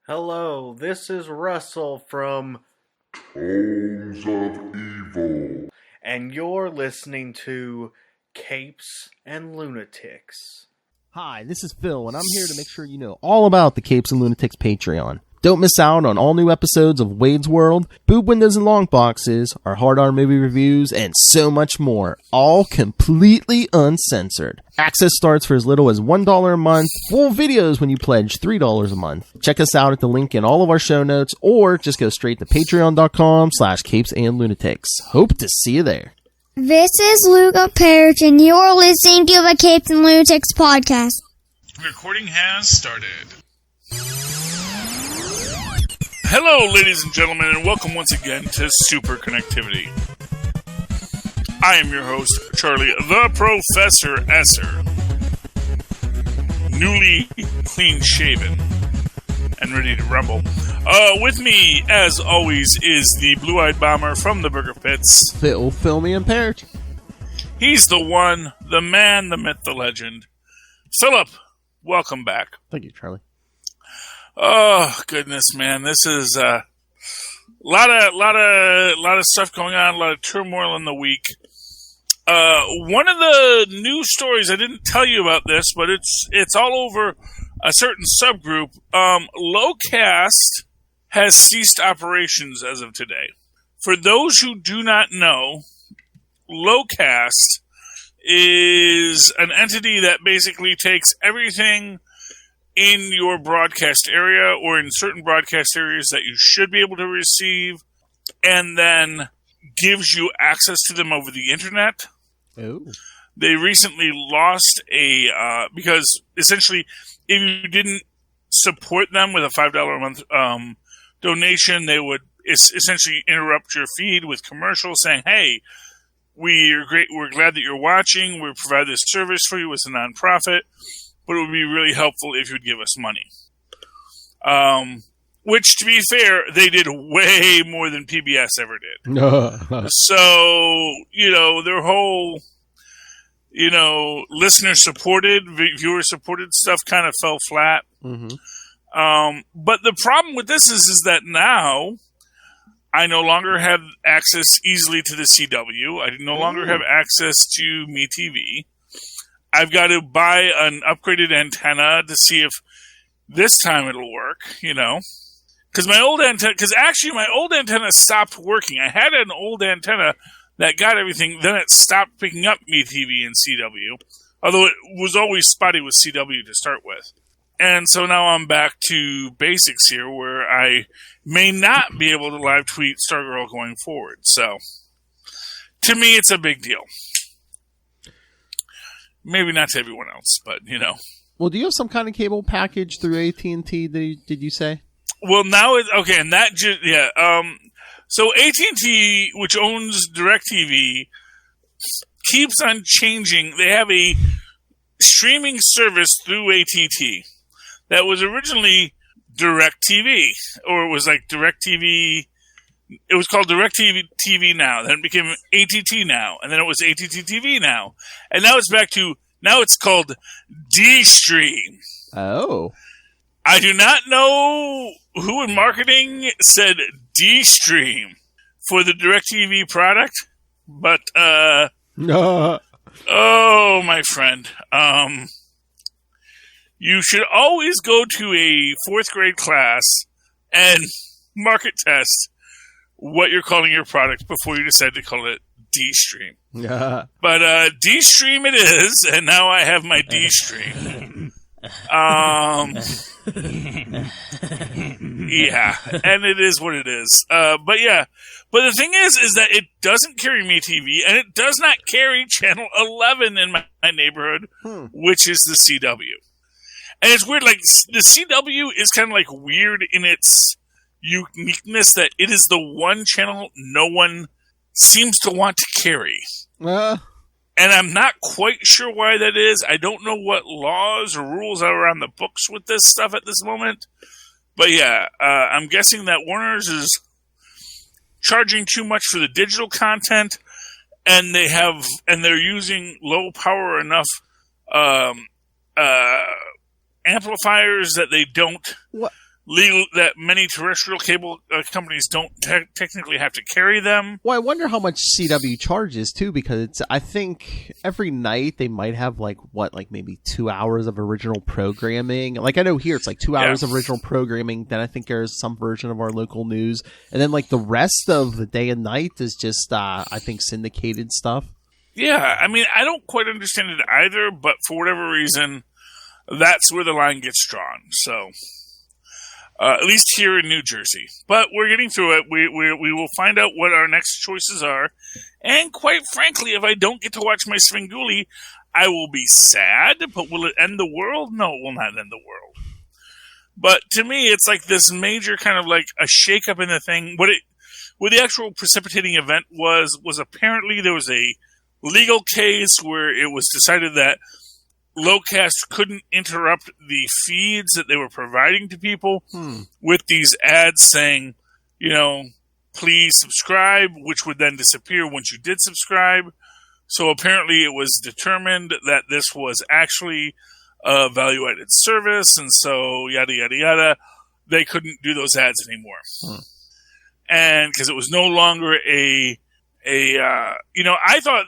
Hello, this is Russell from Tones of Evil. and you're listening to Capes and Lunatics. Hi, this is Phil, and I'm here to make sure you know all about the Capes and Lunatics Patreon. Don't miss out on all new episodes of Wade's World, Boob Windows and Long Boxes, our Hard R movie reviews, and so much more, all completely uncensored. Access starts for as little as $1 a month, full videos when you pledge $3 a month. Check us out at the link in all of our show notes, or just go straight to patreon.com/capesandlunatics. Hope to see you there. This is Luca Perich, and you're listening to the Capes and Lunatics podcast. Recording has started. Hello, ladies and gentlemen, and welcome once again to Superconnectivity. I am your host, Charlie, the Professor Esser. Newly clean-shaven and ready to rumble. With me, as always, is the blue-eyed bomber from the Burger Pits. Phil, me, and Perich. He's the one, the man, the myth, the legend. Philip, welcome back. Thank you, Charlie. Oh goodness, man! This is a lot of stuff going on, a lot of turmoil in the week. One of the news stories, I didn't tell you about this, but it's all over a certain subgroup. Lowcast has ceased operations as of today. For those who do not know, Lowcast is an entity that basically takes everything in your broadcast area or in certain broadcast areas that you should be able to receive, and then gives you access to them over the internet. Oh. They recently lost because essentially if you didn't support them with a $5 a month donation, they would essentially interrupt your feed with commercials saying, hey, we're glad that you're watching, we provide this service for you as a nonprofit, but it would be really helpful if you'd give us money. Which, to be fair, they did way more than PBS ever did. So, their whole, listener-supported, viewer-supported stuff kind of fell flat. Mm-hmm. But the problem with this is that now I no longer have access easily to the CW. I no longer have access to MeTV. I've got to buy an upgraded antenna to see if this time it'll work, Because my old antenna stopped working. I had an old antenna that got everything, then it stopped picking up MeTV and CW, although it was always spotty with CW to start with. And so now I'm back to basics here, where I may not be able to live tweet Stargirl going forward. So, to me, it's a big deal. Maybe not to everyone else, but, Well, do you have some kind of cable package through AT&T, did you say? Well, now and that just, yeah. So AT&T, which owns DirecTV, keeps on changing. They have a streaming service through AT&T that was originally DirecTV, or it was like DirecTV. It was called DirecTV Now. Then it became ATT Now, and then it was ATT TV Now, and now it's called D-Stream. Oh. I do not know who in marketing said D-Stream for the DirecTV product, but No. Oh, my friend, you should always go to a 4th grade class and market test what you're calling your product before you decide to call it D-Stream. Yeah. But D-Stream it is, and now I have my D-Stream. Yeah, and it is what it is. But the thing is that it doesn't carry MeTV, and it does not carry Channel 11 in my neighborhood, which is the CW. And it's weird, like, the CW is kind of like weird in its uniqueness that it is the one channel no one seems to want to carry. And I'm not quite sure why that is. I don't know what laws or rules are on the books with this stuff at this moment. But yeah, I'm guessing that Warner's is charging too much for the digital content, and they're using low power enough amplifiers that they don't many terrestrial cable companies don't technically have to carry them. Well, I wonder how much CW charges too, because I think every night they might have maybe 2 hours of original programming. Like I know here it's like 2 hours of original programming. Then I think there's some version of our local news, and then like the rest of the day and night is just I think syndicated stuff. Yeah, I mean I don't quite understand it either, but for whatever reason, that's where the line gets drawn. So. At least here in New Jersey. But we're getting through it. We will find out what our next choices are. And quite frankly, if I don't get to watch my Svengoolie, I will be sad. But will it end the world? No, it will not end the world. But to me, it's like this major kind of like a shakeup in the thing. What the actual precipitating event was apparently there was a legal case where it was decided that Locast couldn't interrupt the feeds that they were providing to people with these ads saying, please subscribe, which would then disappear once you did subscribe. So apparently it was determined that this was actually a value-added service, and so yada, yada, yada. They couldn't do those ads anymore. And because it was no longer I thought,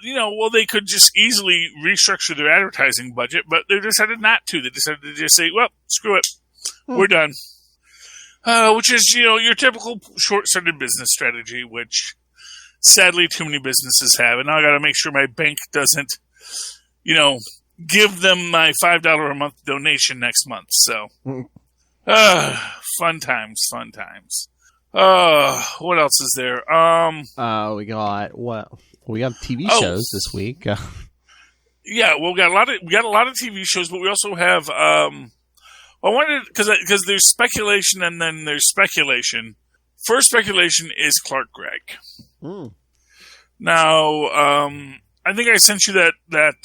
they could just easily restructure their advertising budget, but they decided not to. They decided to just say, well, screw it. We're done. Which is, your typical short-sighted business strategy, which sadly too many businesses have. And now I got to make sure my bank doesn't, give them my $5 a month donation next month. So, fun times. What else is there? We got TV shows this week. Yeah, well, we got a lot of TV shows, but we also have. I wanted because there's speculation and then there's speculation. First speculation is Clark Gregg. Now, I think I sent you that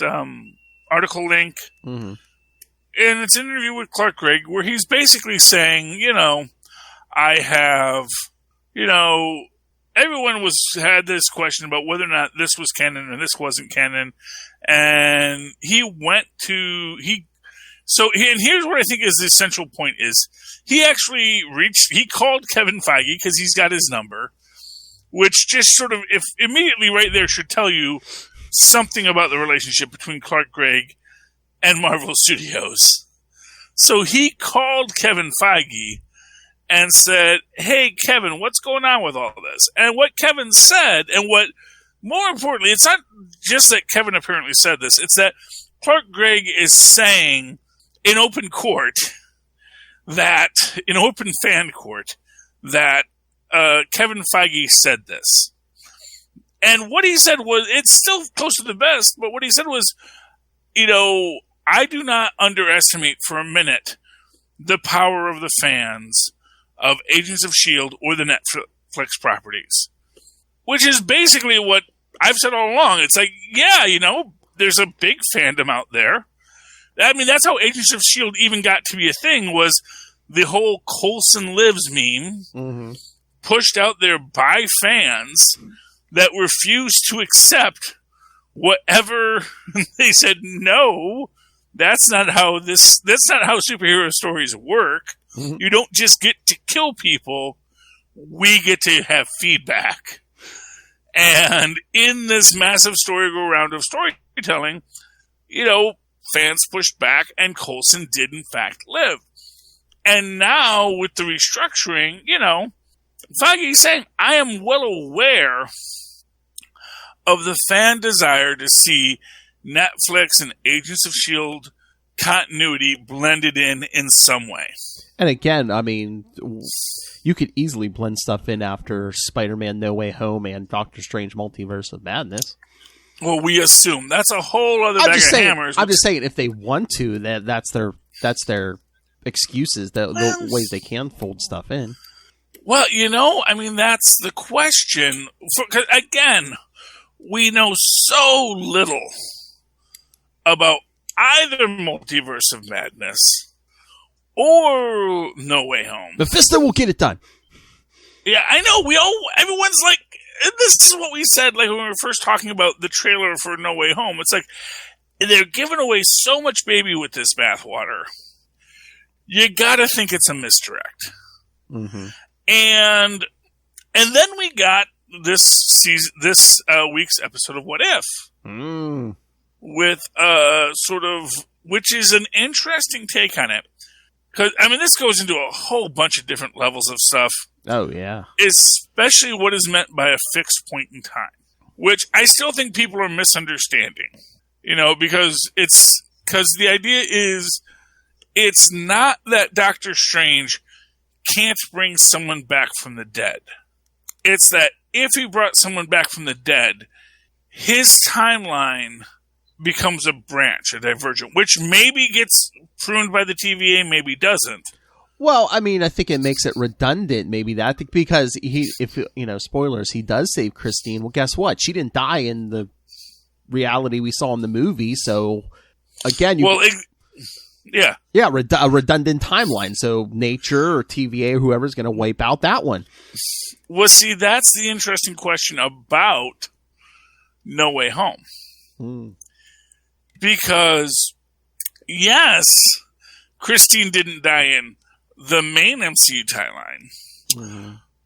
article link, and it's an interview with Clark Gregg where he's basically saying, I have, everyone had this question about whether or not this was canon and this wasn't canon, and and here's what I think is the central point is, he called Kevin Feige because he's got his number, which just sort of, if immediately right there should tell you something about the relationship between Clark Gregg and Marvel Studios. So he called Kevin Feige and said, hey, Kevin, what's going on with all this? And what Kevin said, and what, more importantly, it's not just that Kevin apparently said this, it's that Clark Gregg is saying in open fan court, that Kevin Feige said this. And what he said was, it's still close to the best, but what he said was, I do not underestimate for a minute the power of the fans of Agents of S.H.I.E.L.D. or the Netflix properties. Which is basically what I've said all along. It's like, yeah, there's a big fandom out there. I mean, that's how Agents of S.H.I.E.L.D. even got to be a thing, was the whole Coulson Lives meme pushed out there by fans that refused to accept whatever they said. No, that's not how superhero stories work. You don't just get to kill people. We get to have feedback. And in this massive story go round of storytelling, fans pushed back and Coulson did in fact live. And now with the restructuring, Feige is saying, I am well aware of the fan desire to see Netflix and Agents of S.H.I.E.L.D. continuity blended in some way. And again, I mean, you could easily blend stuff in after Spider-Man No Way Home and Doctor Strange Multiverse of Madness. Well, we assume that's a whole other bag of hammers. I'm just saying, if they want to, that's their excuses, the ways they can fold stuff in. Well, I mean, that's the question. Again, we know so little about either Multiverse of Madness or No Way Home. Mephisto will get it done. Yeah, I know. Everyone's like, this is what we said, like when we were first talking about the trailer for No Way Home. It's like, they're giving away so much baby with this bathwater. you gotta think it's a misdirect. Mm-hmm. And then we got this week's episode of What If, with sort of, which is an interesting take on it, because this goes into a whole bunch of different levels of stuff. Oh yeah, especially what is meant by a fixed point in time, which I still think people are misunderstanding. Because the idea is, it's not that Doctor Strange can't bring someone back from the dead. It's that if he brought someone back from the dead, his timeline becomes a branch, a divergent, which maybe gets pruned by the TVA, maybe doesn't. Well, I think it makes it redundant, maybe that, because spoilers, he does save Christine. Well, guess what? She didn't die in the reality we saw in the movie, so again, a redundant timeline. So nature or TVA or whoever's going to wipe out that one. Well, see, that's the interesting question about No Way Home. Because, yes, Christine didn't die in the main MCU timeline,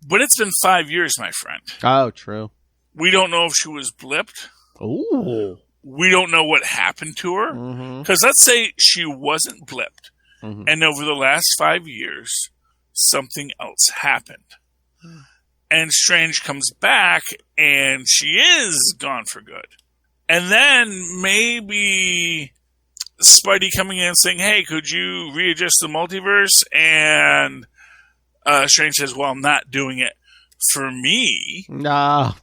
but it's been 5 years, my friend. Oh, true. We don't know if she was blipped. Ooh. We don't know what happened to her. Because let's say she wasn't blipped, and over the last 5 years, something else happened. And Strange comes back, and she is gone for good. And then maybe Spidey coming in and saying, hey, could you readjust the multiverse? And Strange says, well, I'm not doing it for me. No.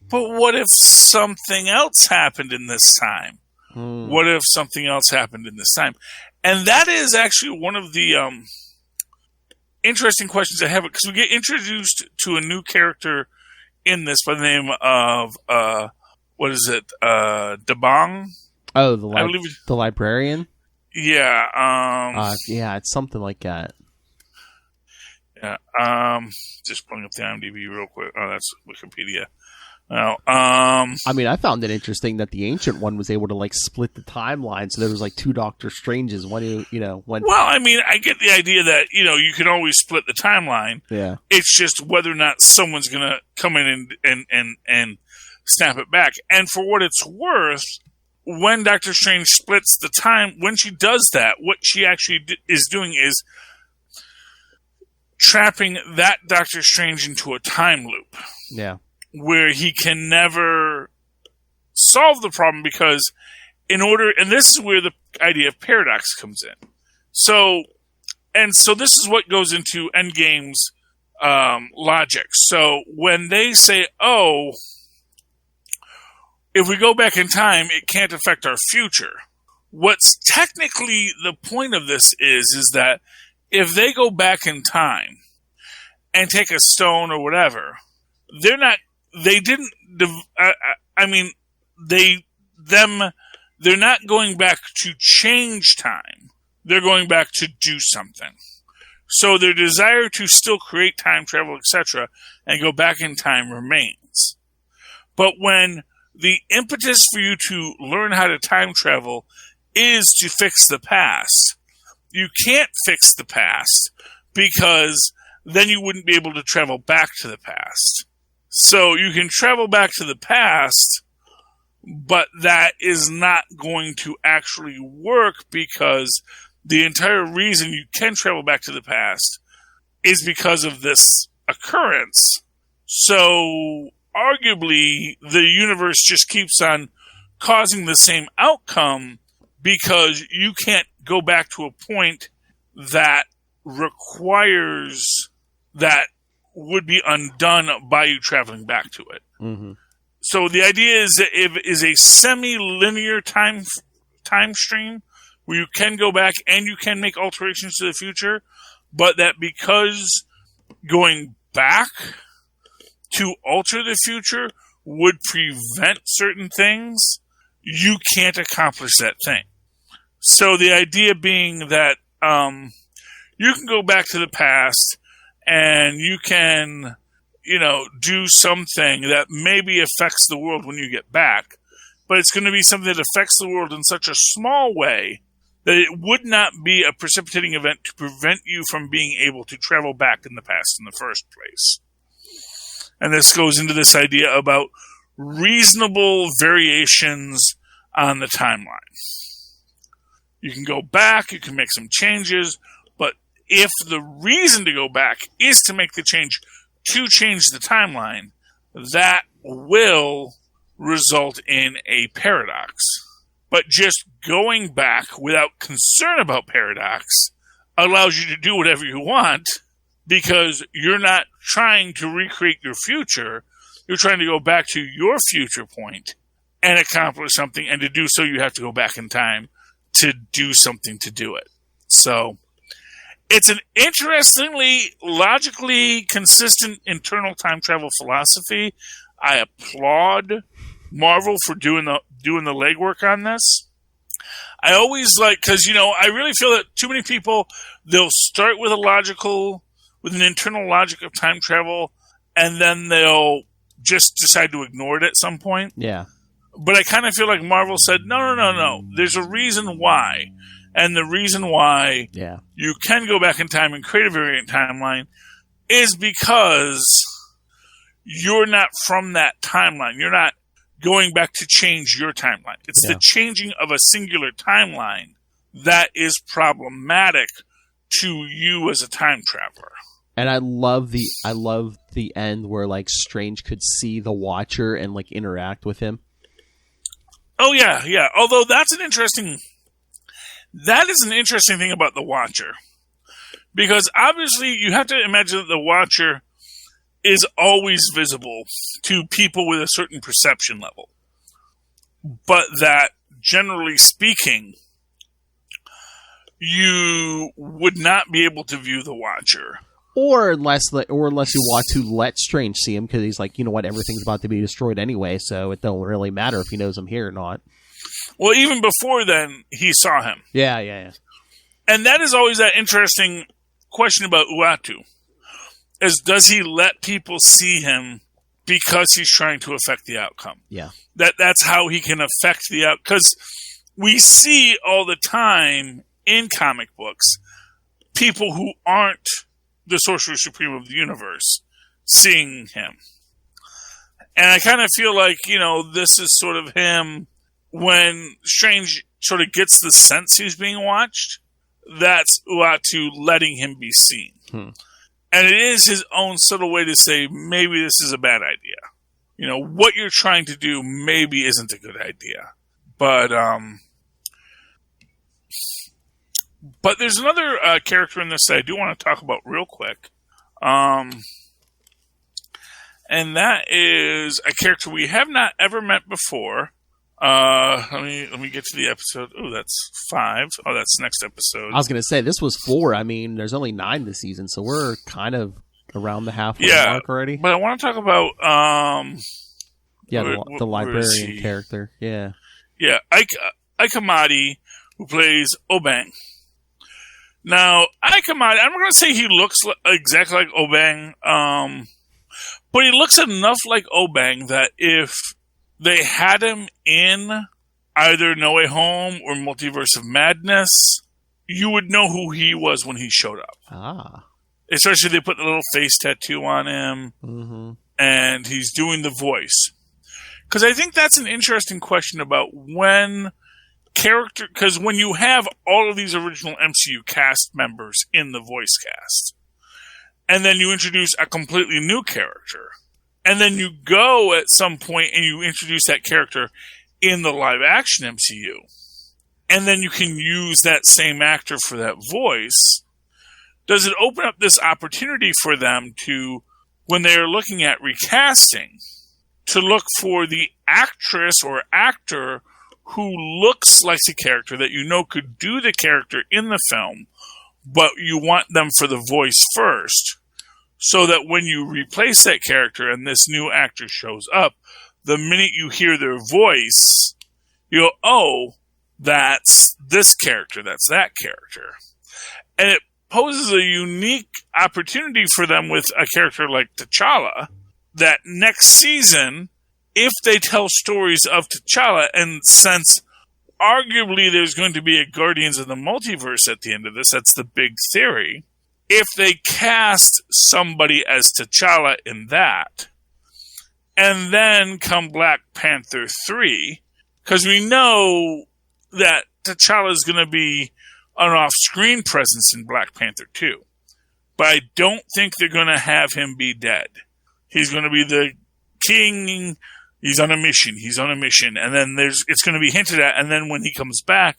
But what if something else happened in this time? What if something else happened in this time? And that is actually one of the interesting questions I have, because we get introduced to a new character in this by the name of, what is it, Dabong? Oh, the librarian? Yeah. Yeah, it's something like that. Yeah. Just pulling up the IMDb real quick. Oh, that's Wikipedia. Well, I found it interesting that the Ancient One was able to split the timeline, so there was two Doctor Stranges. One. Well, I get the idea that you can always split the timeline. Yeah. It's just whether or not someone's going to come in and snap it back. And for what it's worth, when Doctor Strange splits the time, when she does that, what she actually is doing is trapping that Doctor Strange into a time loop. Yeah. Where he can never solve the problem, because and this is where the idea of paradox comes in. So this is what goes into Endgame's logic. So when they say, oh, if we go back in time, it can't affect our future. What's technically the point of this is that if they go back in time and take a stone or whatever, they're not going back to change time. They're going back to do something. So their desire to still create time travel, etc., and go back in time remains. But when the impetus for you to learn how to time travel is to fix the past, you can't fix the past, because then you wouldn't be able to travel back to the past. So you can travel back to the past, but that is not going to actually work, because the entire reason you can travel back to the past is because of this occurrence. So arguably, the universe just keeps on causing the same outcome, because you can't go back to a point that requires that would be undone by you traveling back to it. Mm-hmm. So the idea is that it is a semi-linear time stream where you can go back and you can make alterations to the future, but that because going back to alter the future would prevent certain things, you can't accomplish that thing. So the idea being that you can go back to the past and you can, do something that maybe affects the world when you get back, but it's going to be something that affects the world in such a small way that it would not be a precipitating event to prevent you from being able to travel back in the past in the first place. And this goes into this idea about reasonable variations on the timeline. You can go back, you can make some changes, but if the reason to go back is to make the change to change the timeline, that will result in a paradox. But just going back without concern about paradox allows you to do whatever you want, because you're not trying to recreate your future. You're trying to go back to your future point and accomplish something, and to do so you have to go back in time to do something to do it. So it's an interestingly, logically consistent internal time travel philosophy. I applaud Marvel for doing the legwork on this. I always because I really feel that too many people, they'll start with an internal logic of time travel, and then they'll just decide to ignore it at some point. Yeah. But I kind of feel like Marvel said, no. There's a reason why. And the reason why you can go back in time and create a variant timeline is because you're not from that timeline. You're not going back to change your timeline. It's the changing of a singular timeline that is problematic to you as a time traveler. And I love the end where Strange could see the Watcher and interact with him. Oh yeah. Although that is an interesting thing about the Watcher, because obviously you have to imagine that the Watcher is always visible to people with a certain perception level, but that generally speaking, you would not be able to view the Watcher. Or unless you want to let Strange see him, because he's you know what, everything's about to be destroyed anyway, so it don't really matter if he knows I'm here or not. Well, even before then, he saw him. Yeah. And that is always that interesting question about Uatu, is does he let people see him because he's trying to affect the outcome? Yeah. That's how he can affect the outcome. Because we see all the time in comic books people who aren't the Sorcerer Supreme of the universe seeing him. And I kind of feel like, this is sort of him when Strange sort of gets the sense he's being watched. That's Uatu letting him be seen. And it is his own subtle way to say, maybe this is a bad idea. What you're trying to do maybe isn't a good idea. But there's another character in this that I do want to talk about real quick. And that is a character we have not ever met before. Let me get to the episode. Oh, that's 5. Oh, that's next episode. I was going to say, this was 4. I mean, there's only 9 this season, so we're kind of around the halfway mark already. But I want to talk about the librarian character. Yeah. Yeah, Ikamadi, who plays Obang. Now, Ikamadi, I'm not going to say he looks exactly like Obang, but he looks enough like Obang that if they had him in either No Way Home or Multiverse of Madness, you would know who he was when he showed up. Ah. Especially they put the little face tattoo on him, and he's doing the voice. Because I think that's an interesting question about when because when you have all of these original MCU cast members in the voice cast, and then you introduce a completely new character, and then you go at some point and you introduce that character in the live action MCU, and then you can use that same actor for that voice, does it open up this opportunity for them to, when they are looking at recasting, to look for the actress or actor who looks like the character that could do the character in the film, but you want them for the voice first, so that when you replace that character and this new actor shows up, the minute you hear their voice, you go, oh, that's this character, that's that character. And it poses a unique opportunity for them with a character like T'Challa, that next season, if they tell stories of T'Challa, and since arguably there's going to be a Guardians of the Multiverse at the end of this. That's the big theory. If they cast somebody as T'Challa in that, and then come Black Panther 3, because we know that T'Challa is going to be an off-screen presence in Black Panther 2. But I don't think they're going to have him be dead. He's going to be the king. He's on a mission. And then it's going to be hinted at. And then when he comes back,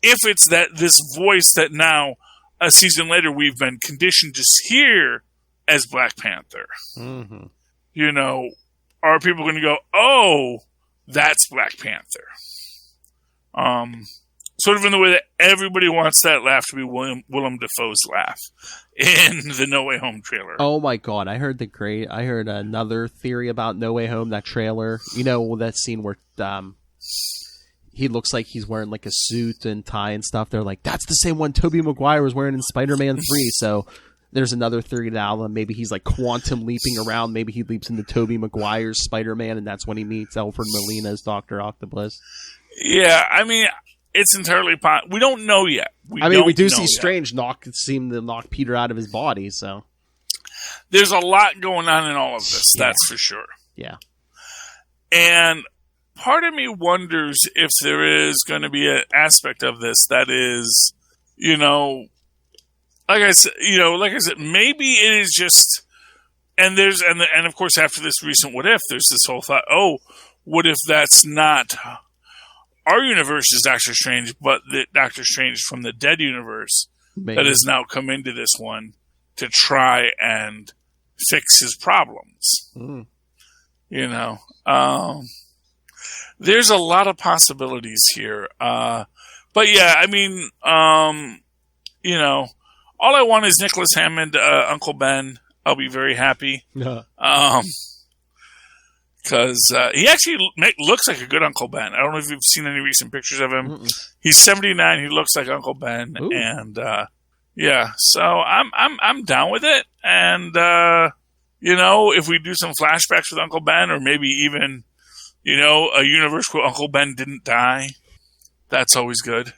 if it's this voice that now, a season later, we've been conditioned to hear as Black Panther, are people going to go, oh, that's Black Panther? Sort of in the way that everybody wants that laugh to be Willem Dafoe's laugh in the No Way Home trailer. Oh my god, I heard another theory about No Way Home, that trailer. That scene where he looks like he's wearing like a suit and tie and stuff. They're like, that's the same one Tobey Maguire was wearing in Spider-Man 3. So there's another theory now. Maybe he's like quantum leaping around. Maybe he leaps into Tobey Maguire's Spider-Man, and that's when he meets Alfred Molina as Dr. Octopus. Yeah, I mean, it's entirely possible. We don't know yet. We do see Strange seem to knock Peter out of his body, so. There's a lot going on in all of this, that's for sure. Yeah. And part of me wonders if there is going to be an aspect of this that is, like I said, maybe it is just, and of course after this recent What If, there's this whole thought, oh, what if that's not our universe is Doctor Strange, but the Doctor Strange from the dead universe that has now come into this one to try and fix his problems. There's a lot of possibilities here. But yeah, I mean, all I want is Nicholas Hammond, Uncle Ben. I'll be very happy. Because he actually looks like a good Uncle Ben. I don't know if you've seen any recent pictures of him. He's 79. He looks like Uncle Ben, and so I'm down with it. And if we do some flashbacks with Uncle Ben, or maybe even a universe where Uncle Ben didn't die, that's always good.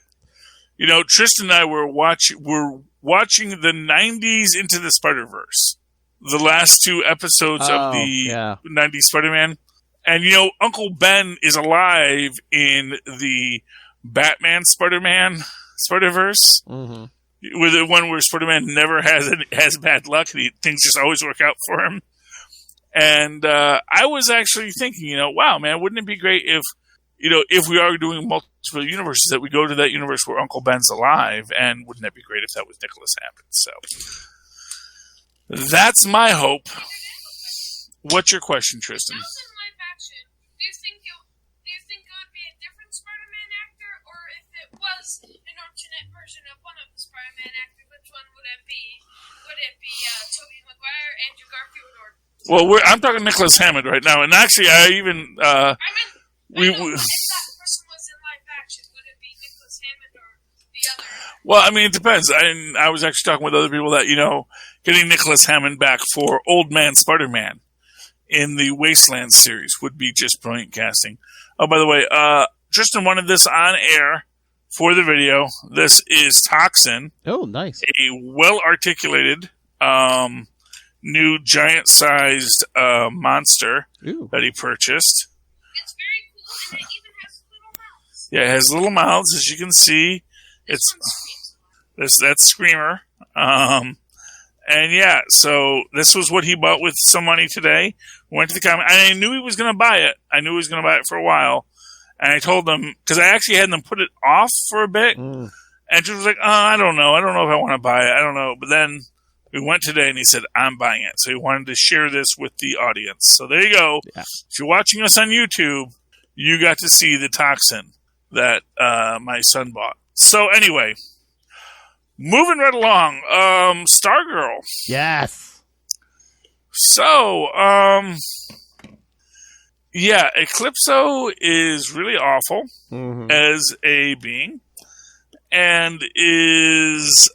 Tristan and I were watching the 90s Into the Spider-Verse. The last 2 episodes of the 90s Spider-Man. And, Uncle Ben is alive in the Batman Spider-Verse. With the one where Spider-Man never has bad luck. Things just always work out for him. And I was actually thinking, wow, man, wouldn't it be great if we are doing multiple universes, that we go to that universe where Uncle Ben's alive? And wouldn't that be great if that was Nicholas Hammond? So that's my hope. What's your question, Tristan? In live action, do you think it would be a different Spider-Man actor, or if it was an alternate version of one of the Spider-Man actors, which one would it be? Would it be Tobey Maguire, Andrew Garfield, or? Well, I'm talking Nicholas Hammond right now, and actually, I even if that person was in live action, would it be Nicholas Hammond or the other? Well, I mean, it depends. I was actually talking with other people that getting Nicholas Hammond back for Old Man Spider-Man in the Wasteland series would be just brilliant casting. Oh, by the way, Tristan wanted this on air for the video. This is Toxin. Oh, nice. A well-articulated, new giant-sized monster that he purchased. It's very cool, and it even has little mouths. Yeah, it has little mouths, as you can see. That's Screamer. And yeah, so this was what he bought with some money today. Went to the comic, and I knew he was going to buy it. I knew he was going to buy it for a while. And I told them, because I actually had them put it off for a bit. And she was like, I don't know. I don't know if I want to buy it. I don't know. But then we went today, and he said, I'm buying it. So he wanted to share this with the audience. So there you go. Yeah. If you're watching us on YouTube, you got to see the Toxin that my son bought. So anyway, moving right along, Stargirl. Yes. So, Eclipso is really awful as a being, and is,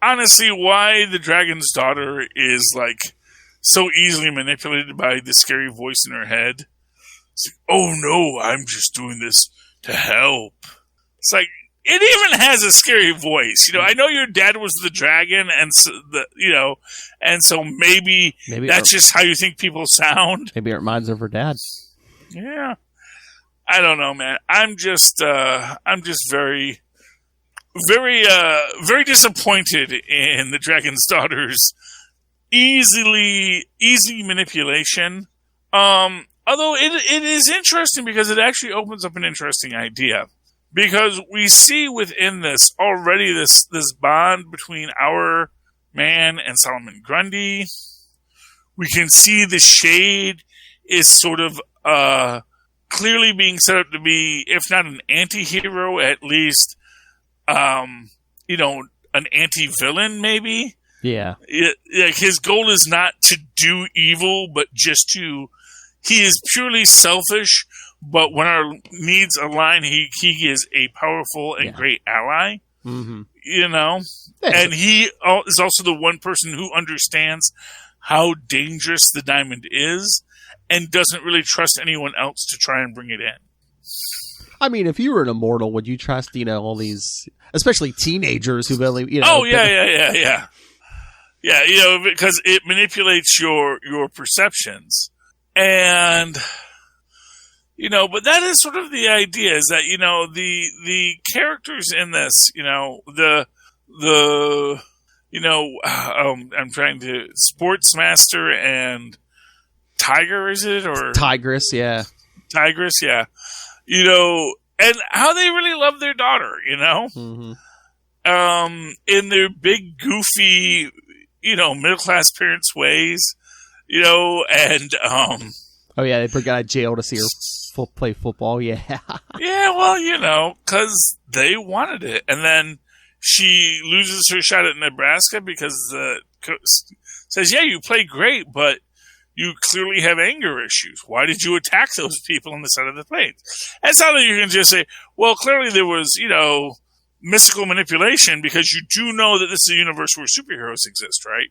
honestly, why the dragon's daughter is, so easily manipulated by the scary voice in her head. It's like, oh no, I'm just doing this to help. It's like, it even has a scary voice. You know, I know your dad was the dragon, and so maybe that's just how you think people sound. Maybe it reminds her of her dad. Yeah. I don't know, man. I'm just very, very, very disappointed in the Dragon's Daughter's easy manipulation. Although it is interesting because it actually opens up an interesting idea. Because we see within this already this bond between our man and Solomon Grundy. We can see the Shade is sort of clearly being set up to be, if not an anti-hero, at least, an anti-villain, maybe. Yeah. Like his goal is not to do evil, but just he is purely selfish. But when our needs align, he is a powerful and great ally, Yeah. And he is also the one person who understands how dangerous the diamond is and doesn't really trust anyone else to try and bring it in. I mean, if you were an immortal, would you trust, all these, especially teenagers who've only, Oh, yeah. Yeah, because it manipulates your perceptions. And... but that is sort of the idea, is that, the characters in this, I'm trying to, Sportsmaster and Tiger, is it? Or Tigress, yeah. Tigress, yeah. And how they really love their daughter, Mm-hmm. In their big, goofy, middle-class parents' ways, and, Oh, yeah, they got out of jail to see her play football, yeah. Yeah, well, because they wanted it. And then she loses her shot at Nebraska because the coach says, yeah, you play great, but you clearly have anger issues. Why did you attack those people on the side of the plane? And it's not that you can just say, well, clearly there was, mystical manipulation, because you do know that this is a universe where superheroes exist, right?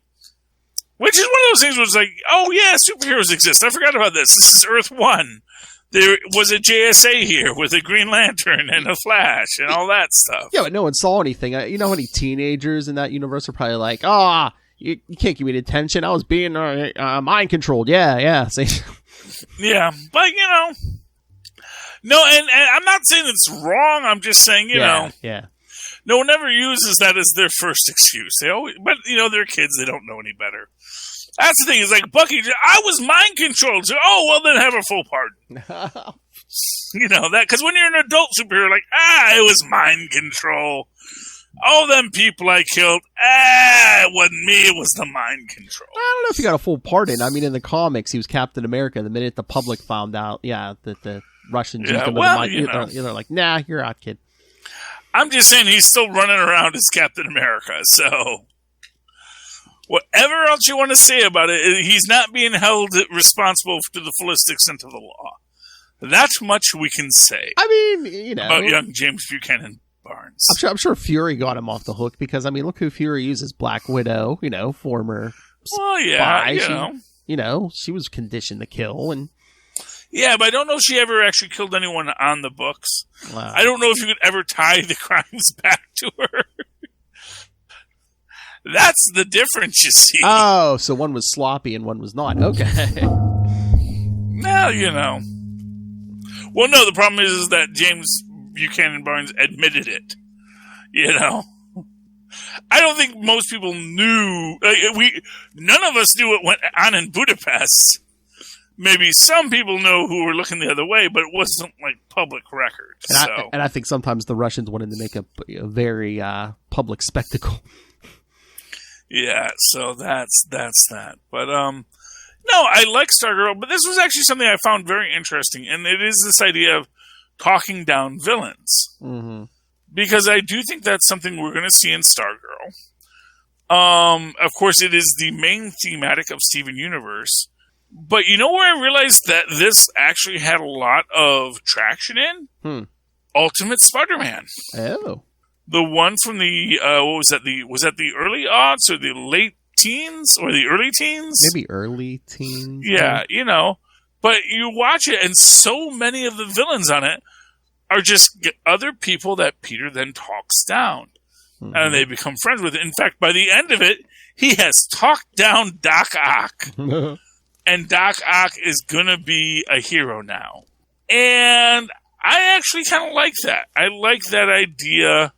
Which is one of those things where it's like, oh yeah, superheroes exist. I forgot about this. This is Earth 1. There was a JSA here with a Green Lantern and a Flash and all that stuff. Yeah, but no one saw anything. You know how many teenagers in that universe are probably like, you can't give me attention. I was being mind controlled. Yeah. See? Yeah, but, no, and I'm not saying it's wrong. I'm just saying, Yeah. no one ever uses that as their first excuse. But they're kids. They don't know any better. That's the thing. Is like, Bucky, I was mind controlled. So, well, then have a full pardon. That, because when you're an adult superhero, like, it was mind control. All them people I killed, it wasn't me. It was the mind control. I don't know if he got a full pardon. I mean, in the comics, he was Captain America. The minute the public found out, that the Russians used him as a mind, they're like, nah, you're out, kid. I'm just saying he's still running around as Captain America, so whatever else you want to say about it, he's not being held responsible to the fullest extent of the law. That much we can say. I mean, about young James Buchanan Barnes. I'm sure Fury got him off the hook, because, I mean, look who Fury uses. Black Widow, former spy. She was conditioned to kill, and... Yeah, but I don't know if she ever actually killed anyone on the books. Wow. I don't know if you could ever tie the crimes back to her. That's the difference, you see. Oh, so one was sloppy and one was not. Okay. Well, Well, no, the problem is that James Buchanan Barnes admitted it. I don't think most people knew. None of us knew what went on in Budapest. Maybe some people know who were looking the other way, but it wasn't like public record. And I think sometimes the Russians wanted to make a very public spectacle. Yeah, so that's that. But no, I like Stargirl, but this was actually something I found very interesting, and it is this idea of talking down villains. Mm-hmm. Because I do think that's something we're going to see in Stargirl. Of course, it is the main thematic of Steven Universe. But where I realized that this actually had a lot of traction in? Ultimate Spider-Man. Oh. The one from the, was that the early aughts or the late teens or the early teens? Maybe early teens. Yeah, But you watch it, and so many of the villains on it are just other people that Peter then talks down. Mm-hmm. And they become friends with. In fact, by the end of it, he has talked down Doc Ock. And Doc Ock is going to be a hero now. And I actually kind of like that. I like that idea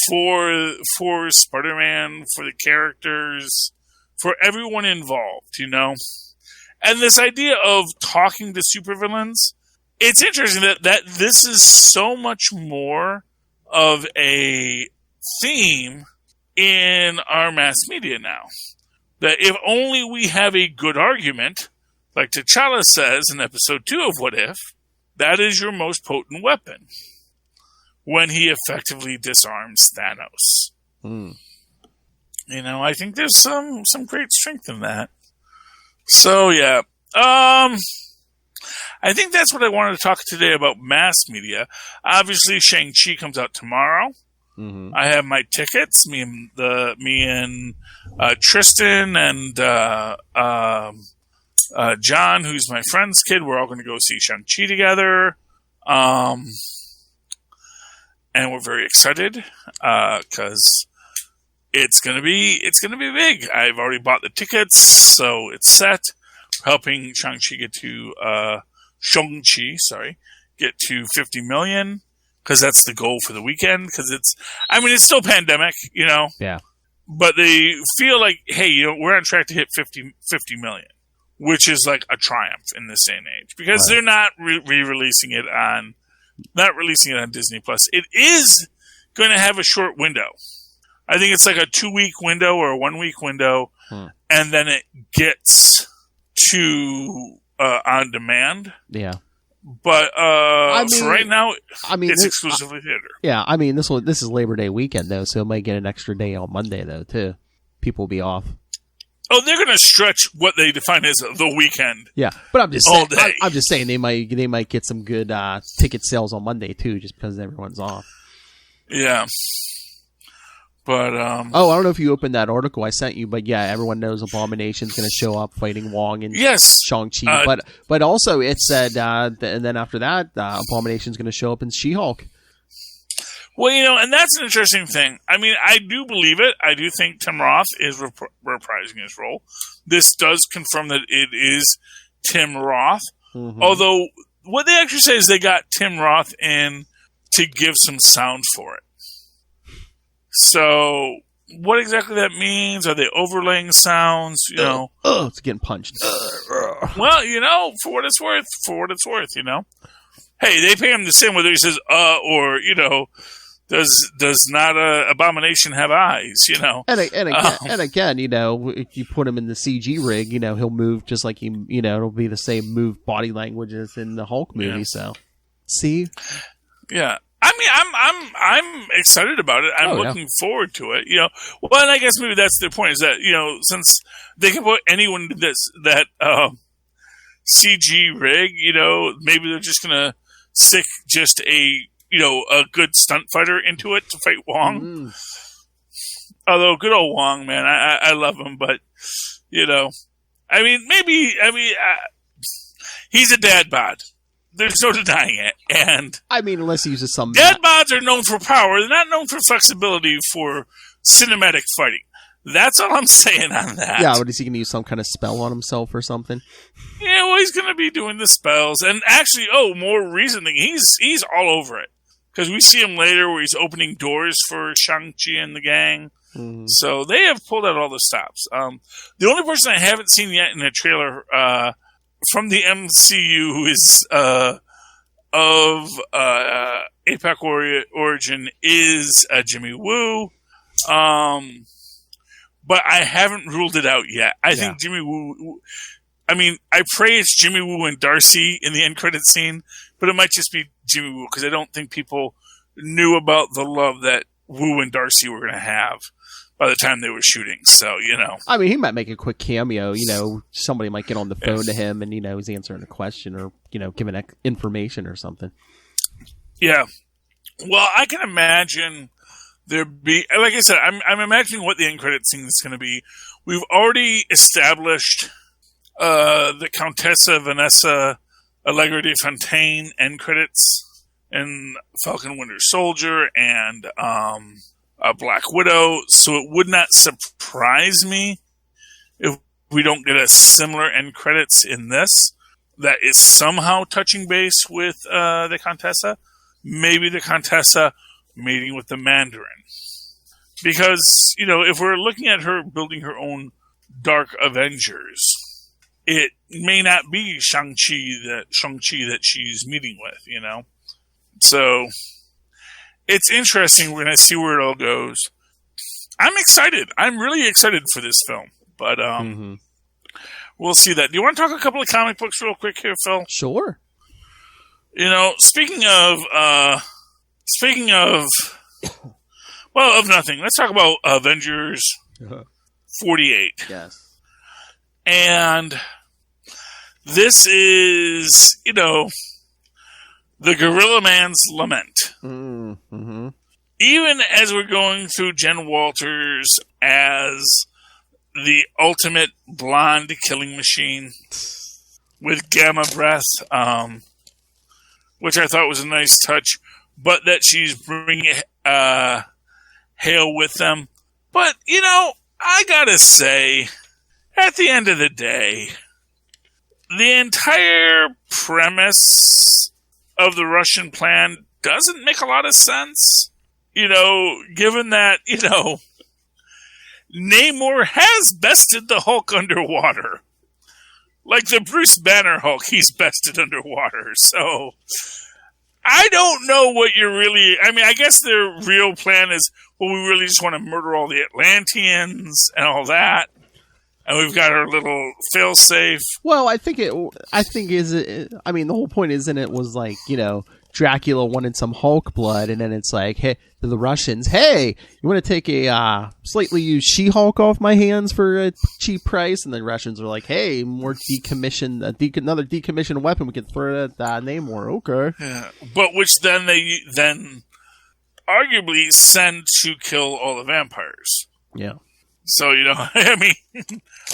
for Spider-Man, for the characters, for everyone involved, you know? And this idea of talking to supervillains, it's interesting that this is so much more of a theme in our mass media now. That if only we have a good argument, like T'Challa says in episode 2 of What If, that is your most potent weapon when he effectively disarms Thanos. Mm. You know, I think there's some great strength in that. So, yeah. I think that's what I wanted to talk today about mass media. Obviously, Shang-Chi comes out tomorrow. Mm-hmm. I have my tickets. Me and Tristan and John, who's my friend's kid, we're all going to go see Shang-Chi together. And we're very excited because it's gonna be big. I've already bought the tickets, so it's set. Helping Shang-Chi get to get to 50 million, because that's the goal for the weekend. Because it's still pandemic, you know. Yeah. But they feel like, hey, you know, we're on track to hit 50 million, which is like a triumph in this day and age, because they're not releasing it on Disney Plus. It is going to have a short window. I think it's like a 2-week window or a 1-week window, and then it gets to on demand. Yeah. But for right now, it's exclusively theater. Yeah, I mean, this is Labor Day weekend, though, so it might get an extra day on Monday, though, too. People will be off. Oh, they're going to stretch what they define as the weekend. Yeah, but I'm just saying, I'm just saying they might get some good ticket sales on Monday, too, just because everyone's off. Yeah. But, I don't know if you opened that article I sent you, but yeah, everyone knows Abomination's going to show up fighting Wong and Shang-Chi. But also it said, and then after that, Abomination's going to show up in She-Hulk. Well, you know, and that's an interesting thing. I mean, I do believe it. I do think Tim Roth is reprising his role. This does confirm that it is Tim Roth. Mm-hmm. Although, what they actually say is they got Tim Roth in to give some sound for it. So, what exactly that means? Are they overlaying sounds? You know, it's getting punched. Well, you know, for what it's worth, you know. Hey, they pay him the same whether he says or, you know, does not Abomination have eyes? You know, and again, you know, if you put him in the CG rig, you know, he'll move just like he, you know, it'll be the same move body language as in the Hulk movie. Yeah. So, see, yeah. I mean, I'm excited about it. I'm looking forward to it. You know, well, and I guess maybe that's their point, is that, you know, since they can put anyone in that CG rig, you know, maybe they're just gonna stick just a good stunt fighter into it to fight Wong. Mm. Although good old Wong, man, I love him, but you know, he's a dad bod. There's no denying it. And I mean, unless he uses some... Dad bods are known for power. They're not known for flexibility for cinematic fighting. That's all I'm saying on that. Yeah, but is he going to use some kind of spell on himself or something? Yeah, well, he's going to be doing the spells. And actually, more recent thing, he's all over it. Because we see him later where he's opening doors for Shang-Chi and the gang. Mm-hmm. So they have pulled out all the stops. The only person I haven't seen yet in a trailer... from the MCU, who is of APAC origin, is Jimmy Woo. But I haven't ruled it out yet. I think Jimmy Woo... I mean, I pray it's Jimmy Woo and Darcy in the end credit scene, but it might just be Jimmy Woo, because I don't think people knew about the love that Woo and Darcy were going to have by the time they were shooting. So, you know. I mean, he might make a quick cameo. You know, somebody might get on the phone to him and, you know, he's answering a question or, you know, giving information or something. Yeah. Well, I can imagine there'd be, like I said, I'm imagining what the end credit scene is going to be. We've already established the Countessa Vanessa Allegra de Fontaine end credits in Falcon Winter Soldier and Black Widow, so it would not surprise me if we don't get a similar end credits in this that is somehow touching base with the Contessa. Maybe the Contessa mating with the Mandarin. Because, if we're looking at her building her own Dark Avengers, it may not be Shang-Chi that she's meeting with, So, it's interesting. We're going to see where it all goes. I'm excited. I'm really excited for this film. But, we'll see that. Do you want to talk a couple of comic books real quick here, Phil? Sure. Speaking of, well, of nothing. Let's talk about Avengers 48. Yes. And this is, the Gorilla Man's lament. Mm-hmm. Even as we're going through Jen Walters as the ultimate blonde killing machine with gamma breath, which I thought was a nice touch, but that she's bringing Hale with them. But, I gotta say, at the end of the day, the entire premise of the Russian plan doesn't make a lot of sense. Given that, Namor has bested the Hulk underwater. Like the Bruce Banner Hulk, he's bested underwater. So, I don't know what you're really... I guess their real plan is, well, we really just want to murder all the Atlanteans and all that. And we've got our little failsafe. Well, the whole point isn't it was like, Dracula wanted some Hulk blood, and then it's like, hey, to the Russians, hey, you want to take a slightly used She-Hulk off my hands for a cheap price? And the Russians are like, hey, another decommissioned weapon we can throw at Namor. Okay. Yeah. But which then they arguably send to kill all the vampires. Yeah. So,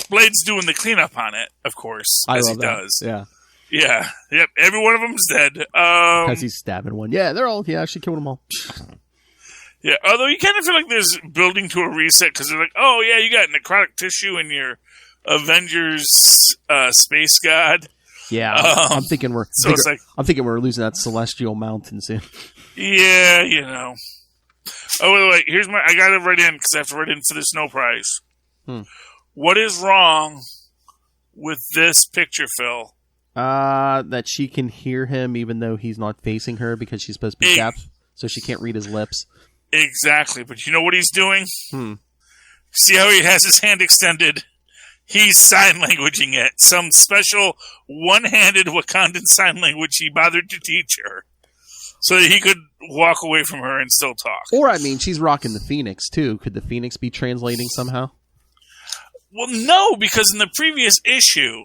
Blade's doing the cleanup on it, of course, as he does. Yeah. Yeah. Yep. Every one of them's dead. Because he's stabbing one. Yeah, she killed them all. Yeah. Although you kind of feel like there's building to a reset because they're like, oh, yeah, you got necrotic tissue in your Avengers space god. Yeah. I'm thinking we're losing that celestial mountain soon. Yeah, Oh, wait. I got to write in because I have to write in for the Snow Prize. What is wrong with this picture, Phil? That she can hear him even though he's not facing her because she's supposed to be deaf, so she can't read his lips. Exactly, but you know what he's doing? See how he has his hand extended? He's sign languaging it. Some special one-handed Wakandan sign language he bothered to teach her. So that he could walk away from her and still talk. Or, she's rocking the Phoenix, too. Could the Phoenix be translating somehow? Well, no, because in the previous issue,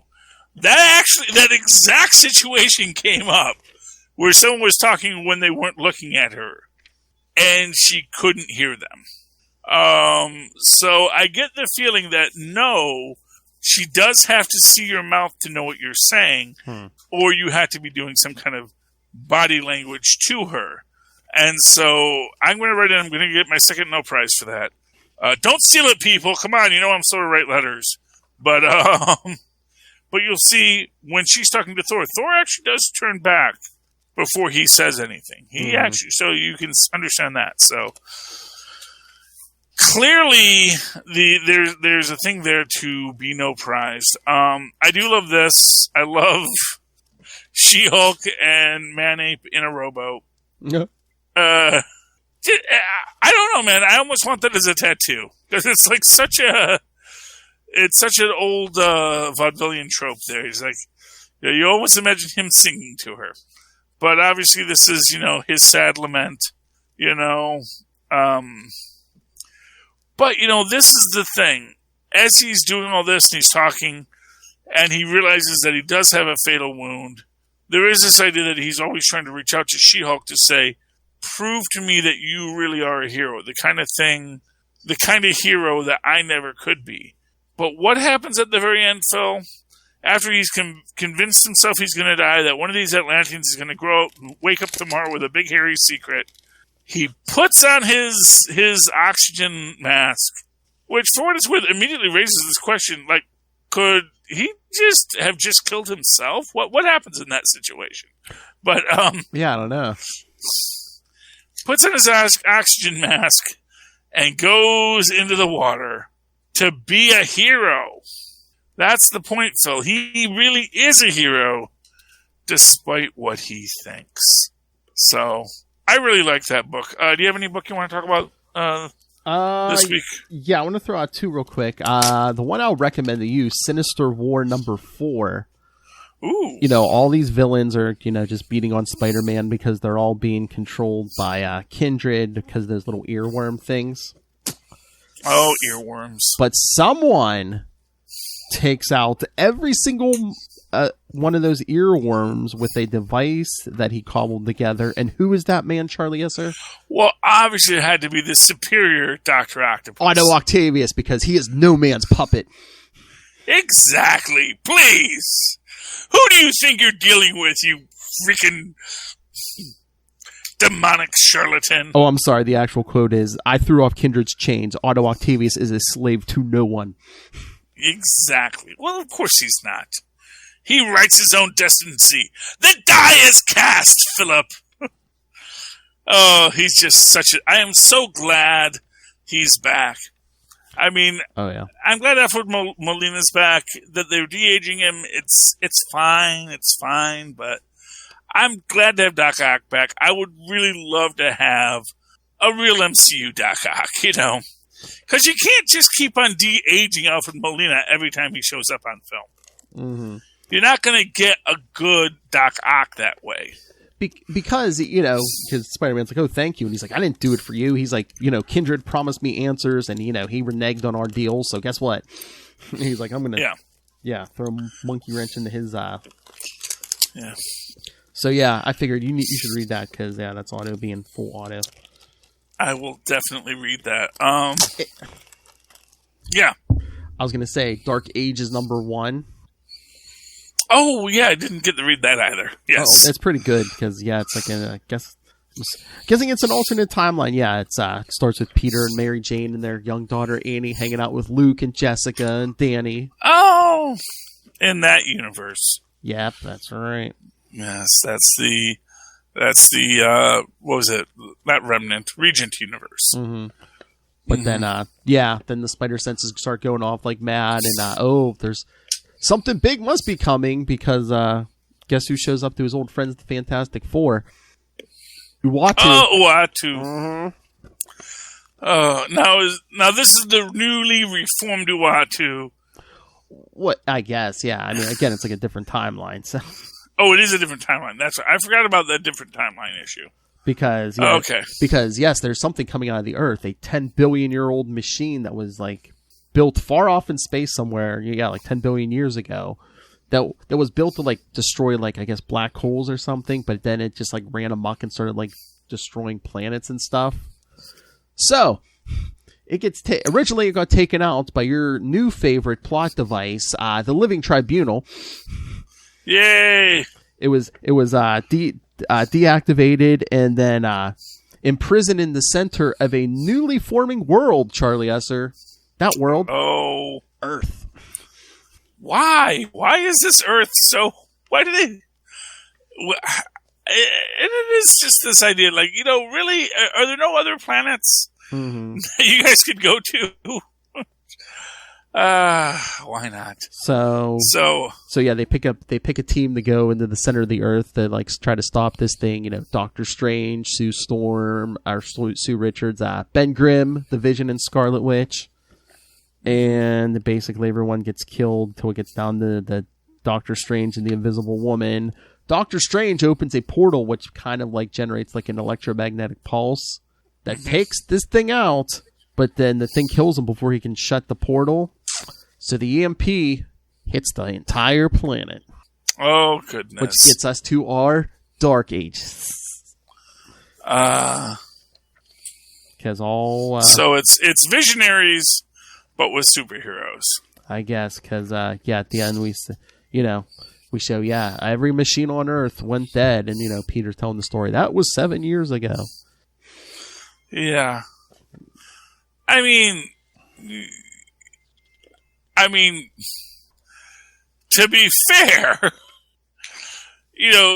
that exact situation came up where someone was talking when they weren't looking at her, and she couldn't hear them. So I get the feeling that, no, she does have to see your mouth to know what you're saying, or you have to be doing some kind of body language to her. And so I'm going to write in, I'm going to get my second no prize for that. Don't steal it, people. Come on, I'm slow to write letters. But you'll see when she's talking to Thor actually does turn back before he says anything. He actually, so you can understand that. So clearly there's a thing there to be no prized. I do love this. I love She-Hulk and Man-Ape in a rowboat. Yeah. I don't know, man. I almost want that as a tattoo because it's like such an old vaudevillian trope. There, he's like, you almost imagine him singing to her, but obviously this is his sad lament. But this is the thing. As he's doing all this and he's talking, and he realizes that he does have a fatal wound. There is this idea that he's always trying to reach out to She-Hulk to say, prove to me that you really are a hero. The kind of hero that I never could be. But what happens at the very end, Phil, after he's convinced himself he's going to die, that one of these Atlanteans is going to wake up tomorrow with a big hairy secret. He puts on his oxygen mask, which, for what it's worth, immediately raises this question: like, could he have killed himself? What happens in that situation? But yeah, I don't know. Puts on his oxygen mask and goes into the water to be a hero. That's the point, Phil. He really is a hero, despite what he thinks. So, I really like that book. Do you have any book you want to talk about this week? Yeah, I want to throw out two real quick. The one I'll recommend to you, Sinister War #4. Ooh. All these villains are, just beating on Spider-Man because they're all being controlled by Kindred because of those little earworm things. Oh, earworms. But someone takes out every single one of those earworms with a device that he cobbled together. And who is that man, Charlie Esser? Well, obviously it had to be the superior Dr. Octopus. Otto Octavius, because he is no man's puppet. Exactly. Please. Who do you think you're dealing with, you freaking demonic charlatan? Oh, I'm sorry. The actual quote is, I threw off Kindred's chains. Otto Octavius is a slave to no one. Exactly. Well, of course he's not. He writes his own destiny. The die is cast, Philip. Oh, he's just I am so glad he's back. I mean, oh yeah, I'm glad Alfred Molina's back. That they're de-aging him. It's fine. But I'm glad to have Doc Ock back. I would really love to have a real MCU Doc Ock, because you can't just keep on de-aging Alfred Molina every time he shows up on film. Mm-hmm. You're not going to get a good Doc Ock that way. Because Spider-Man's like, oh, thank you. And he's like, I didn't do it for you. He's like, Kindred promised me answers, and, he reneged on our deal. So guess what? He's like, I'm going to throw a monkey wrench into his... Yeah. So, yeah, I figured you should read that because, that's Otto being full Otto. I will definitely read that. Yeah. I was going to say, Dark Age is #1. Oh, yeah, I didn't get to read that either. Yes. Oh, it's pretty good because, it's like, guessing it's an alternate timeline. Yeah, it starts with Peter and Mary Jane and their young daughter Annie hanging out with Luke and Jessica and Danny. Oh, in that universe. Yep, that's right. Yes, that's the what was it? Not Remnant, Regent universe. Mm-hmm. But then the spider senses start going off like mad, and there's something big must be coming because guess who shows up to his old friends, the Fantastic Four? Uatu. Oh, Mm-hmm. Uatu. Now this is the newly reformed Uatu. What? I guess, yeah. I mean, again, it's like a different timeline. So. Oh, it is a different timeline. That's right. I forgot about that different timeline issue. Because yes, there's something coming out of the Earth, a 10 billion year old machine that was like built far off in space somewhere, like 10 billion years ago, that was built to like destroy like I guess black holes or something, but then it just like ran amok and started like destroying planets and stuff. So it gets originally it got taken out by your new favorite plot device, the Living Tribunal. Yay! It was deactivated and then imprisoned in the center of a newly forming world, Charlie Esser. That world. Oh. Earth. Why? Why is this Earth so... Why do they... And it is just this idea, like, really? Are there no other planets you guys could go to? Why not? So yeah, they pick a team to go into the center of the Earth to like try to stop this thing. Doctor Strange, Sue Storm, or Sue Richards, Ben Grimm, the Vision, and Scarlet Witch, and basically everyone gets killed till it gets down to the Doctor Strange and the Invisible Woman. Doctor Strange opens a portal which kind of like generates like an electromagnetic pulse that takes this thing out, but then the thing kills him before he can shut the portal. So the EMP hits the entire planet. Oh, goodness. Which gets us to our Dark Ages. Because all... so it's Visionaries, but with superheroes. I guess, because, at the end we show, every machine on Earth went dead, and, Peter's telling the story. That was 7 years ago. Yeah. I mean, to be fair,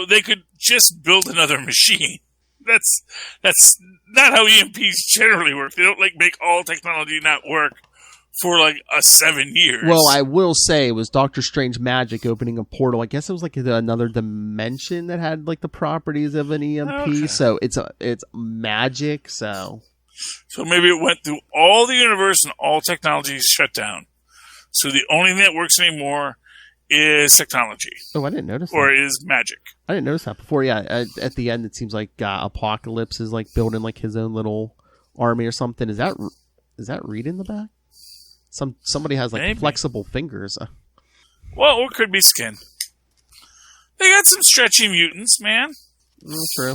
they could just build another machine. That's not how EMPs generally work. They don't make all technology not work for 7 years. Well, I will say it was Doctor Strange magic opening a portal. I guess it was another dimension that had the properties of an EMP. Okay. So it's magic. So maybe it went through all the universe and all technology is shut down. So the only thing that works anymore is technology. Oh, I didn't notice that. Or is magic. I didn't notice that before. Yeah, at the end, it seems like Apocalypse is building his own little army or something. Is that Reed in the back? Somebody has Maybe. flexible fingers. Well, or it could be skin. They got some stretchy mutants, man. True.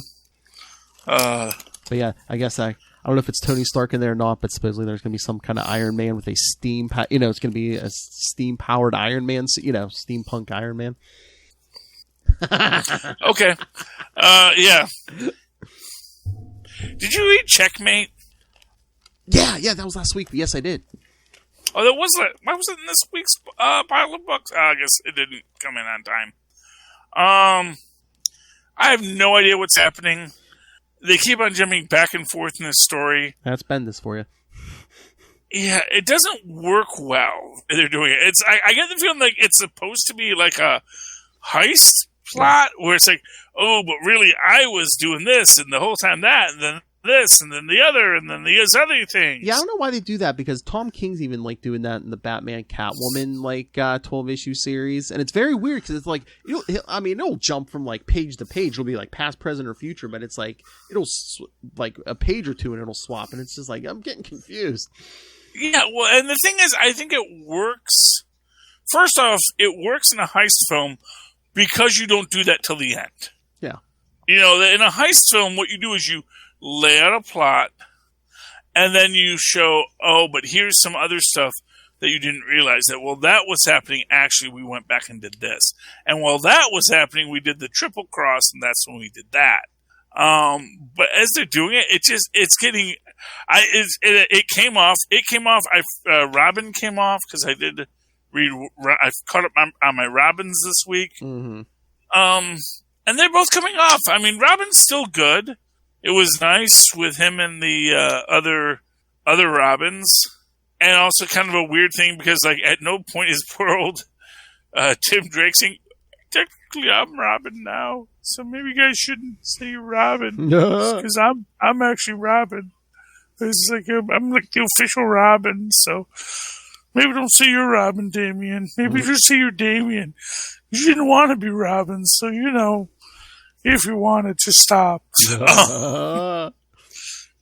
But yeah, I guess I don't know if it's Tony Stark in there or not, but supposedly there's going to be some kind of Iron Man with a steam, it's going to be a steam-powered Iron Man, steampunk Iron Man. Okay. Yeah. Did you read Checkmate? Yeah, that was last week. Yes, I did. Oh, that was it. Why was it in this week's pile of books? I guess it didn't come in on time. I have no idea what's happening. They keep on jumping back and forth in this story. That's Bendis for you. Yeah, it doesn't work well. They're doing it. I get the feeling like it's supposed to be like a heist plot where it's oh, but really I was doing this and the whole time that, and then this and then the other and then these other things. Yeah, I don't know why they do that, because Tom King's even doing that in the Batman Catwoman 12-issue series, and it's very weird because it's it'll jump from page to page. It'll be past, present, or future, but it's it'll a page or two and it'll swap, and it's just I'm getting confused. Yeah, well, and the thing is, I think it works. First off, it works in a heist film because you don't do that till the end. Yeah. In a heist film, what you do is you lay out a plot, and then you show, oh, but here's some other stuff that you didn't realize that, that was happening. Actually, we went back and did this. And while that was happening, we did the triple cross, and that's when we did that. But as they're doing it, it's getting, it came off. Robin came off because I did read, I caught up on my Robins this week. Mm-hmm. And they're both coming off. I mean, Robin's still good. It was nice with him and the other Robins, and also kind of a weird thing because at no point is poor old Tim Drake saying, "Technically, I'm Robin now, so maybe you guys shouldn't say Robin because I'm actually Robin. It's I'm the official Robin, so maybe don't say you're Robin, Damien. Maybe just say you're Damien. You didn't want to be Robin, so if you wanted to stop."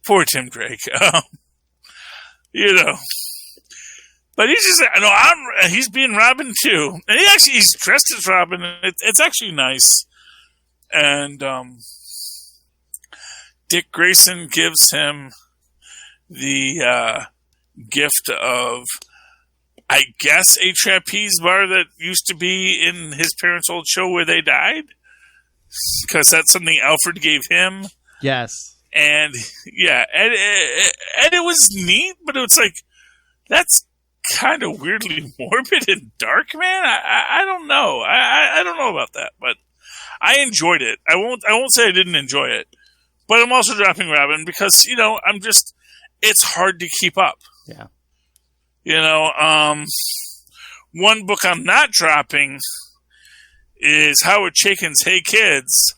Poor Tim Drake. But he's just, he's being Robin too. And he's dressed as Robin. It's actually nice. And Dick Grayson gives him the gift of, I guess, a trapeze bar that used to be in his parents' old show where they died. Because that's something Alfred gave him. Yes. And, yeah, and it was neat, but it was that's kind of weirdly morbid and dark, man. I don't know. I don't know about that, but I enjoyed it. I won't say I didn't enjoy it, but I'm also dropping Robin because, it's hard to keep up. Yeah. One book I'm not dropping is Howard Chaykin's Hey Kids.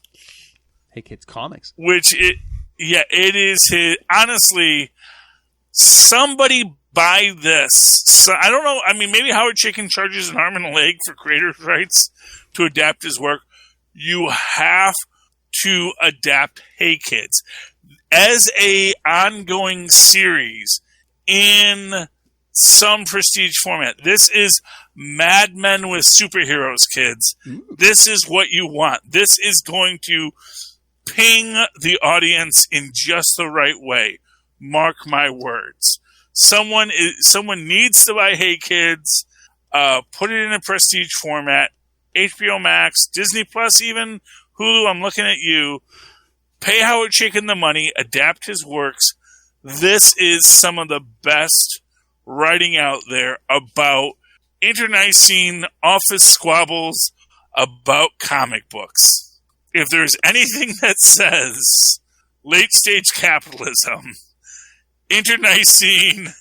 Hey Kids Comics. Which it is his, honestly, somebody buy this. So, I don't know. I mean, maybe Howard Chaykin charges an arm and a leg for creator's rights to adapt his work. You have to adapt Hey Kids as a ongoing series in some prestige format. This is Mad Men with superheroes, kids. Ooh. This is what you want. This is going to ping the audience in just the right way. Mark my words. Someone needs to buy Hey Kids, put it in a prestige format. HBO Max, Disney Plus even, Hulu, I'm looking at you. Pay Howard Chaykin the money, adapt his works. This is some of the best writing out there about internecine office squabbles about comic books. If there's anything that says late-stage capitalism, internecine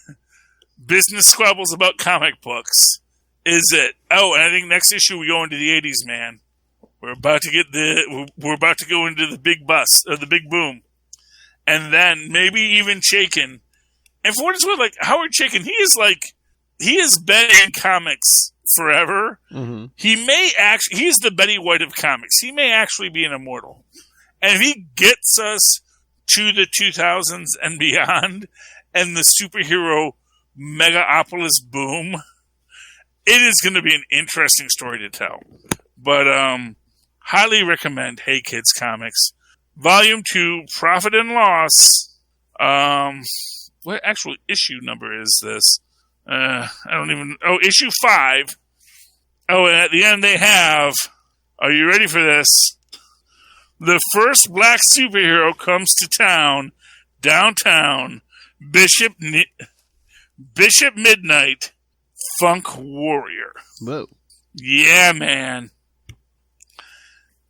business squabbles about comic books is it. Oh, and I think next issue we go into the 80s, man. We're about to go into the big bust, or the big boom. And then maybe even Chaykin. And for what it's worth, like, Howard Chaykin, he has been in comics forever. Mm-hmm. He's the Betty White of comics. He may actually be an immortal. And if he gets us to the 2000s and beyond, and the superhero megapolis boom, it is going to be an interesting story to tell. But, highly recommend Hey Kids Comics. Volume 2, Profit and Loss. What actual issue number is this? Issue 5. Oh, and at the end they have, are you ready for this? The first black superhero comes to town, downtown, Bishop Midnight, Funk Warrior. Whoa. Yeah, man.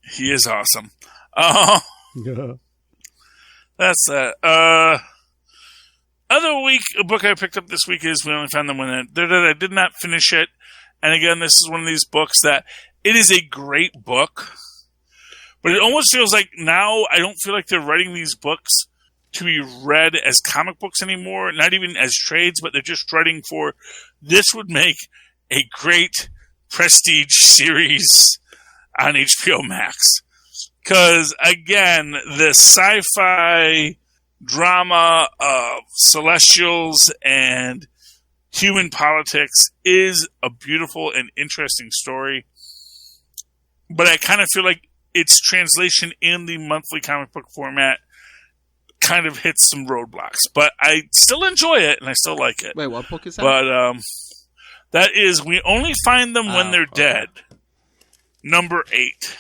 He is awesome. Yeah. That's that. A book I picked up this week is We Only Found Them When I did not finish it. And again, this is one of these books that it is a great book, but it almost feels like now I don't feel like they're writing these books to be read as comic books anymore, not even as trades, but they're just writing for, this would make a great prestige series on HBO Max. Because, again, the sci-fi drama of Celestials and human politics is a beautiful and interesting story. But I kind of feel like its translation in the monthly comic book format kind of hits some roadblocks. But I still enjoy it, and I still like it. Wait, what book is that? But that is We Only Find Them When They're Dead. Number 8.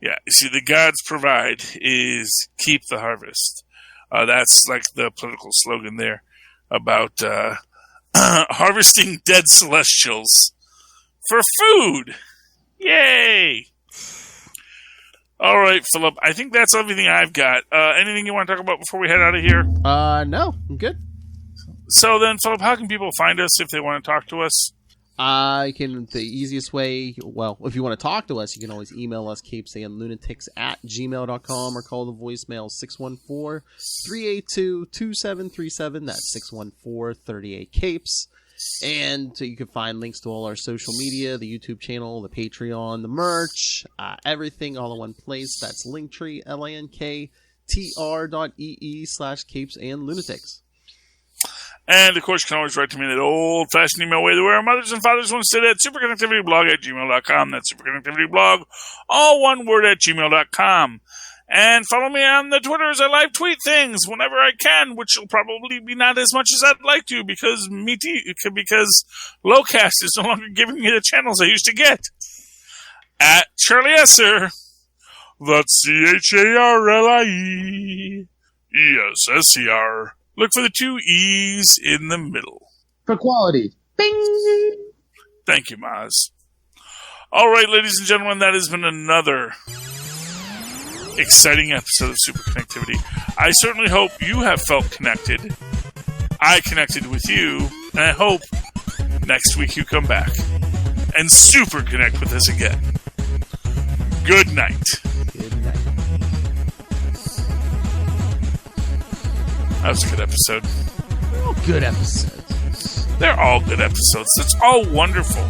Yeah, you see, the gods provide is keep the harvest. That's like the political slogan there about harvesting dead celestials for food. Yay! All right, Philip, I think that's everything I've got. Anything you want to talk about before we head out of here? No, I'm good. So then, Philip, how can people find us if they want to talk to us? The easiest way, well, if you want to talk to us, you can always email us, capesandlunatics@gmail.com, or call the voicemail 614-382-2737. That's 614-38-CAPES. And you can find links to all our social media, the YouTube channel, the Patreon, the merch, everything all in one place. That's Linktree, linktr.ee/capesandlunatics. And, of course, you can always write to me in that old-fashioned email way the way our mothers and fathers once did at superconnectivityblog@gmail.com. That's superconnectivityblog, all one word, @gmail.com. And follow me on the Twitters. I live tweet things whenever I can, which will probably be not as much as I'd like to because Lowcast is no longer giving me the channels I used to get. At Charlie Esser. That's CHARLIE. Yes, SCR. Look for the 2 E's in the middle. For quality. Bing! Thank you, Maz. All right, ladies and gentlemen, that has been another exciting episode of Superconnectivity. I certainly hope you have felt connected. I connected with you, and I hope next week you come back and super connect with us again. Good night. Good night. That was a good episode. They're all good episodes. They're all good episodes. It's all wonderful.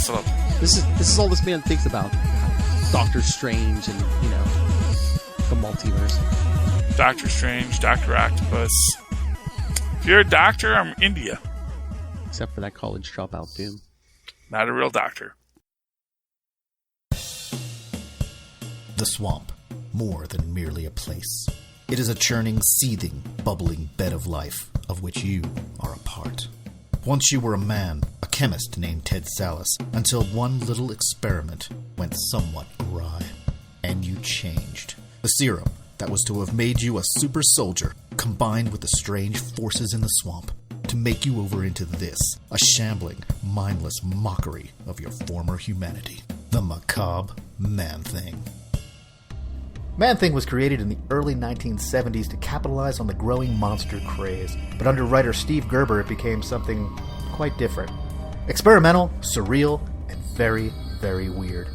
Philip. This is all this man thinks about. Doctor Strange and, the multiverse. Doctor Strange, Dr. Octopus. If you're a doctor, I'm India. Except for that college dropout dude. Not a real doctor. The swamp, more than merely a place. It is a churning, seething, bubbling bed of life, of which you are a part. Once you were a man, a chemist named Ted Sallis, until one little experiment went somewhat awry. And you changed. The serum that was to have made you a super soldier combined with the strange forces in the swamp to make you over into this, a shambling, mindless mockery of your former humanity. The macabre Man-Thing. Man-Thing was created in the early 1970s to capitalize on the growing monster craze, but under writer Steve Gerber it became something quite different. Experimental, surreal, and very, very weird.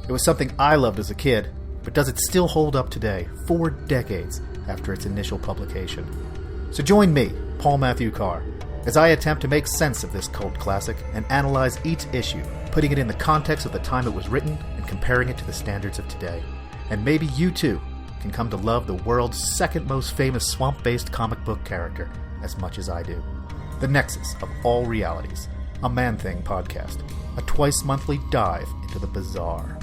It was something I loved as a kid, but does it still hold up today, 4 decades after its initial publication? So join me, Paul Matthew Carr, as I attempt to make sense of this cult classic and analyze each issue, putting it in the context of the time it was written and comparing it to the standards of today. And maybe you too can come to love the world's second most famous swamp-based comic book character as much as I do. The Nexus of All Realities, a Man-Thing podcast, a twice-monthly dive into the bizarre.